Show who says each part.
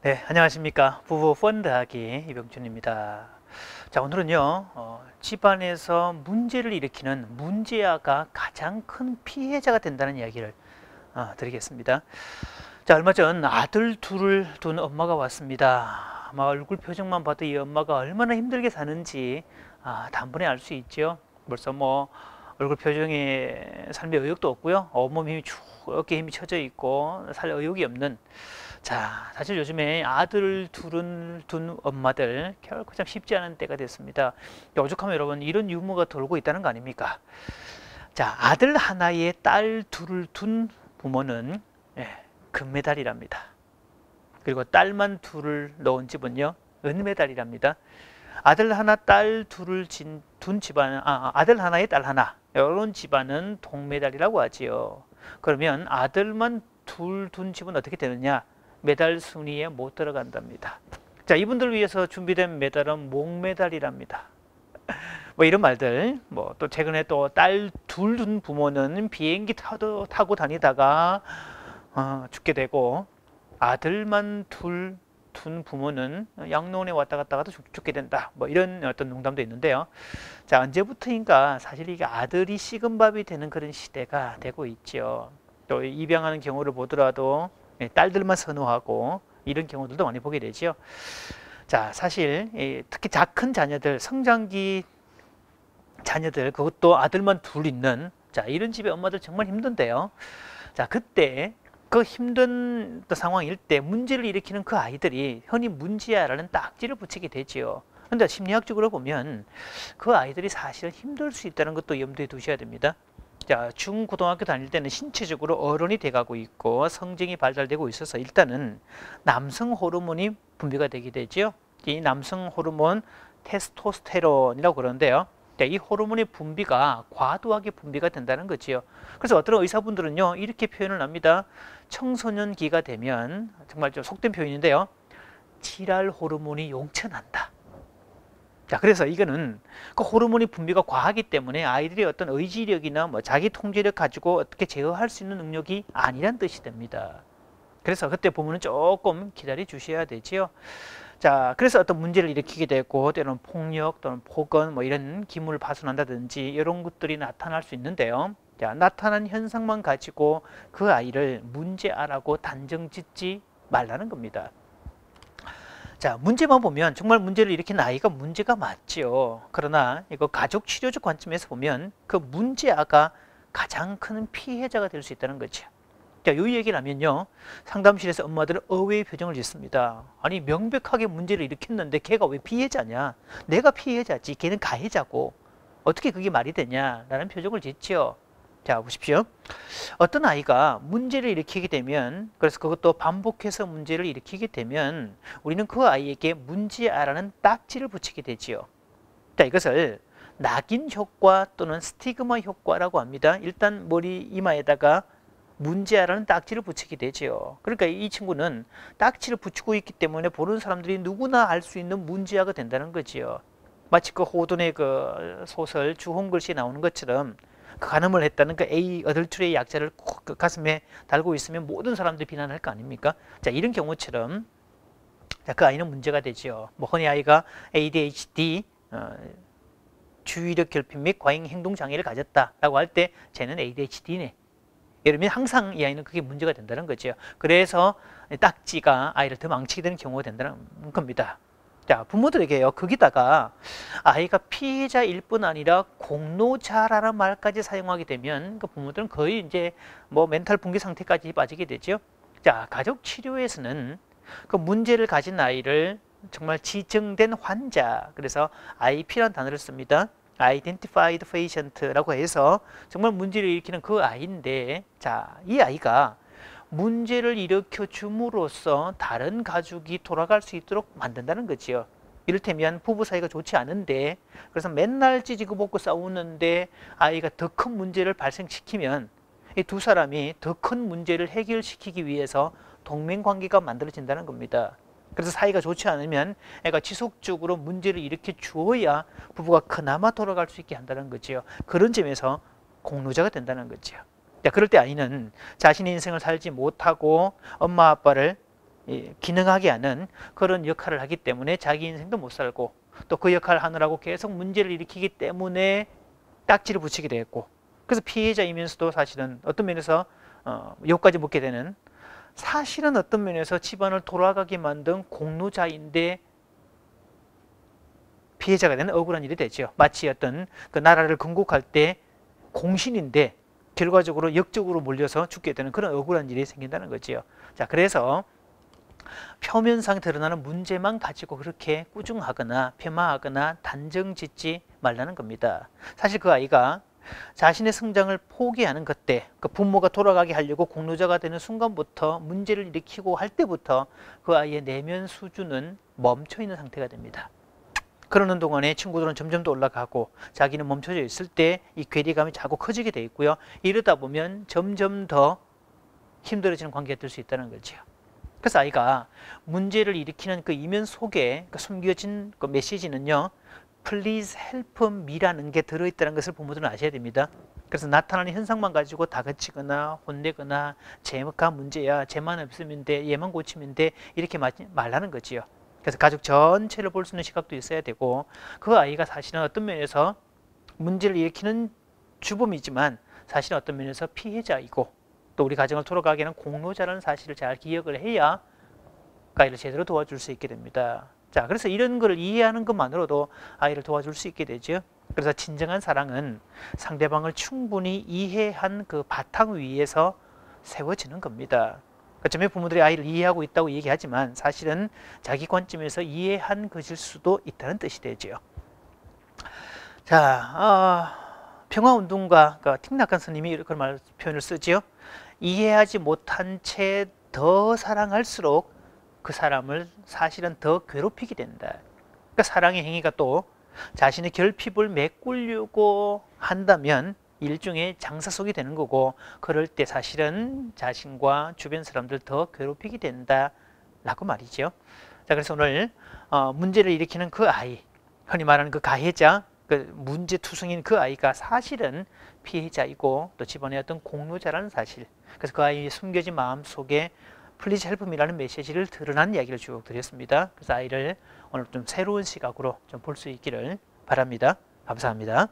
Speaker 1: 네, 안녕하십니까. 부부 펀드하기 이병준입니다. 자, 오늘은요, 집안에서 문제를 일으키는 문제아가 가장 큰 피해자가 된다는 이야기를 드리겠습니다. 자, 얼마 전 아들 둘을 둔 엄마가 왔습니다. 아마 얼굴 표정만 봐도 이 엄마가 얼마나 힘들게 사는지 단번에 알 수 있죠. 벌써 뭐 얼굴 표정에 삶의 의욕도 없고요. 온몸 힘이 쭉 어깨 힘이 처져 있고 살 의욕이 없는. 자, 사실 요즘에 아들 둘은 둔 엄마들 결코 참 쉽지 않은 때가 됐습니다. 오죽하면 여러분 이런 유머가 돌고 있다는 거 아닙니까? 자, 아들 하나에 딸 둘을 둔 부모는 금메달이랍니다. 그리고 딸만 둘을 넣은 집은요 은메달이랍니다. 아들 하나 딸 둘을 둔 집안은 아들 하나에 딸 하나 이런 집안은 동메달이라고 하지요. 그러면 아들만 둘 둔 집은 어떻게 되느냐? 메달 순위에 못 들어간답니다. 자, 이분들 위해서 준비된 메달은 목메달이랍니다. 뭐 이런 말들, 뭐 또 최근에 또 딸 둘 둔 부모는 비행기 타고 다니다가 죽게 되고, 아들만 둘 둔 부모는 양로원에 왔다 갔다 가도 죽게 된다. 뭐 이런 어떤 농담도 있는데요. 자, 언제부터인가 사실 이게 아들이 식은 밥이 되는 그런 시대가 되고 있죠. 또 입양하는 경우를 보더라도 딸들만 선호하고 이런 경우들도 많이 보게 되죠. 자, 사실 특히 작은 자녀들, 성장기 자녀들, 그것도 아들만 둘 있는, 자, 이런 집의 엄마들 정말 힘든데요. 자, 그때 그 힘든 상황일 때 문제를 일으키는 그 아이들이 흔히 문제야라는 딱지를 붙이게 되지요. 근데 심리학적으로 보면 그 아이들이 사실은 힘들 수 있다는 것도 염두에 두셔야 됩니다. 자, 중고등학교 다닐 때는 신체적으로 어른이 돼가고 있고 성정이 발달되고 있어서 일단은 남성 호르몬이 분비가 되게 되죠. 이 남성 호르몬 테스토스테론이라고 그러는데요. 자, 이 호르몬의 분비가 과도하게 분비가 된다는 거지요. 그래서 어떤 의사분들은요 이렇게 표현을 합니다. 청소년기가 되면 정말 좀 속된 표현인데요. 지랄 호르몬이 용천한다. 자, 그래서 이거는 그 호르몬이 분비가 과하기 때문에 아이들이 어떤 의지력이나 뭐 자기 통제력 가지고 어떻게 제어할 수 있는 능력이 아니란 뜻이 됩니다. 그래서 그때 부모는 조금 기다려 주셔야 되지요. 자, 그래서 어떤 문제를 일으키게 되고 때로는 폭력 또는 폭언 뭐 이런 기물을 파손한다든지 이런 것들이 나타날 수 있는데요. 자, 나타난 현상만 가지고 그 아이를 문제아라고 단정 짓지 말라는 겁니다. 자, 문제만 보면 정말 문제를 일으킨 아이가 문제가 맞죠. 그러나 이거 가족 치료적 관점에서 보면 그 문제아가 가장 큰 피해자가 될 수 있다는 거죠. 자, 이 얘기를 하면요, 상담실에서 엄마들은 의외의 표정을 짓습니다. 아니, 명백하게 문제를 일으켰는데 걔가 왜 피해자냐? 내가 피해자지, 걔는 가해자고 어떻게 그게 말이 되냐라는 표정을 짓죠. 자, 보십시오. 어떤 아이가 문제를 일으키게 되면, 그래서 그것도 반복해서 문제를 일으키게 되면 우리는 그 아이에게 문제아라는 딱지를 붙이게 되지요. 자, 이것을 낙인 효과 또는 스티그마 효과라고 합니다. 일단 머리 이마에다가 문제아라는 딱지를 붙이게 되지요. 그러니까 이 친구는 딱지를 붙이고 있기 때문에 보는 사람들이 누구나 알 수 있는 문제아가 된다는 거지요. 마치 그 호돈의 그 소설 주홍글씨에 나오는 것처럼 그 간음을 했다는 그 A 어덜트리의 약자를 그 가슴에 달고 있으면 모든 사람들이 비난할 거 아닙니까? 자, 이런 경우처럼 자, 그 아이는 문제가 되죠. 뭐 흔히 아이가 ADHD 주의력 결핍 및 과잉 행동 장애를 가졌다라고 할 때 쟤는 ADHD네. 이러면 항상 이 아이는 그게 문제가 된다는 거죠. 그래서 딱지가 아이를 더 망치게 되는 경우가 된다는 겁니다. 자, 부모들에게요, 거기다가 아이가 피해자일 뿐 아니라 공로자라는 말까지 사용하게 되면 그 부모들은 거의 이제 뭐 멘탈 붕괴 상태까지 빠지게 되죠. 자, 가족 치료에서는 그 문제를 가진 아이를 정말 지정된 환자, 그래서 IP라는 단어를 씁니다. Identified Patient라고 해서 정말 문제를 일으키는 그 아이인데, 자, 이 아이가 문제를 일으켜 줌으로써 다른 가족이 돌아갈 수 있도록 만든다는 거지요. 이를테면 부부 사이가 좋지 않은데, 그래서 맨날 찌지고 볶고 싸우는데 아이가 더 큰 문제를 발생시키면 이 두 사람이 더 큰 문제를 해결시키기 위해서 동맹관계가 만들어진다는 겁니다. 그래서 사이가 좋지 않으면 애가 지속적으로 문제를 일으켜 주어야 부부가 그나마 돌아갈 수 있게 한다는 거지요. 그런 점에서 공로자가 된다는 거지요. 자, 그럴 때 아이는 자신의 인생을 살지 못하고 엄마 아빠를 기능하게 하는 그런 역할을 하기 때문에 자기 인생도 못 살고 또 그 역할을 하느라고 계속 문제를 일으키기 때문에 딱지를 붙이게 되었고, 그래서 피해자이면서도 사실은 어떤 면에서 욕까지 먹게 되는, 사실은 어떤 면에서 집안을 돌아가게 만든 공로자인데 피해자가 되는 억울한 일이 되죠. 마치 어떤 그 나라를 건국할 때 공신인데 결과적으로 역적으로 몰려서 죽게 되는 그런 억울한 일이 생긴다는 거지요. 자, 그래서 표면상 드러나는 문제만 가지고 그렇게 꾸중하거나 폄하하거나 단정 짓지 말라는 겁니다. 사실 그 아이가 자신의 성장을 포기하는 그때, 그 부모가 돌아가게 하려고 공로자가 되는 순간부터 문제를 일으키고 할 때부터 그 아이의 내면 수준은 멈춰 있는 상태가 됩니다. 그러는 동안에 친구들은 점점 더 올라가고 자기는 멈춰져 있을 때 이 괴리감이 자꾸 커지게 돼 있고요. 이러다 보면 점점 더 힘들어지는 관계가 될 수 있다는 거죠. 그래서 아이가 문제를 일으키는 그 이면 속에 그 숨겨진 그 메시지는요, Please help me라는 게 들어있다는 것을 부모들은 아셔야 됩니다. 그래서 나타나는 현상만 가지고 다그치거나 혼내거나 쟤가 문제야, 쟤만 없으면 돼, 얘만 고치면 돼, 이렇게 말하는 거지요. 그래서 가족 전체를 볼 수 있는 시각도 있어야 되고, 그 아이가 사실은 어떤 면에서 문제를 일으키는 주범이지만 사실은 어떤 면에서 피해자이고 또 우리 가정을 돌아가게 하는 공로자라는 사실을 잘 기억을 해야 아이를 제대로 도와줄 수 있게 됩니다. 자, 그래서 이런 거를 이해하는 것만으로도 아이를 도와줄 수 있게 되죠. 그래서 진정한 사랑은 상대방을 충분히 이해한 그 바탕 위에서 세워지는 겁니다. 어쩌면 부모들이 아이를 이해하고 있다고 얘기하지만 사실은 자기 관점에서 이해한 것일 수도 있다는 뜻이 되죠. 자, 평화운동가 틱낙한 스님이 이런 표현을 쓰지요. 이해하지 못한 채 더 사랑할수록 그 사람을 사실은 더 괴롭히게 된다. 그러니까 사랑의 행위가 또 자신의 결핍을 메꾸려고 한다면 일종의 장사 속이 되는 거고, 그럴 때 사실은 자신과 주변 사람들 더 괴롭히게 된다라고 말이죠. 자, 그래서 오늘 문제를 일으키는 그 아이, 흔히 말하는 그 가해자, 그 문제투성인 그 아이가 사실은 피해자이고 또 집안의 어떤 공로자라는 사실, 그래서 그 아이의 숨겨진 마음 속에 플리즈 헬프미라는 메시지를 드러난 이야기를 쭉 드렸습니다. 그래서 아이를 오늘 좀 새로운 시각으로 좀 볼 수 있기를 바랍니다. 감사합니다.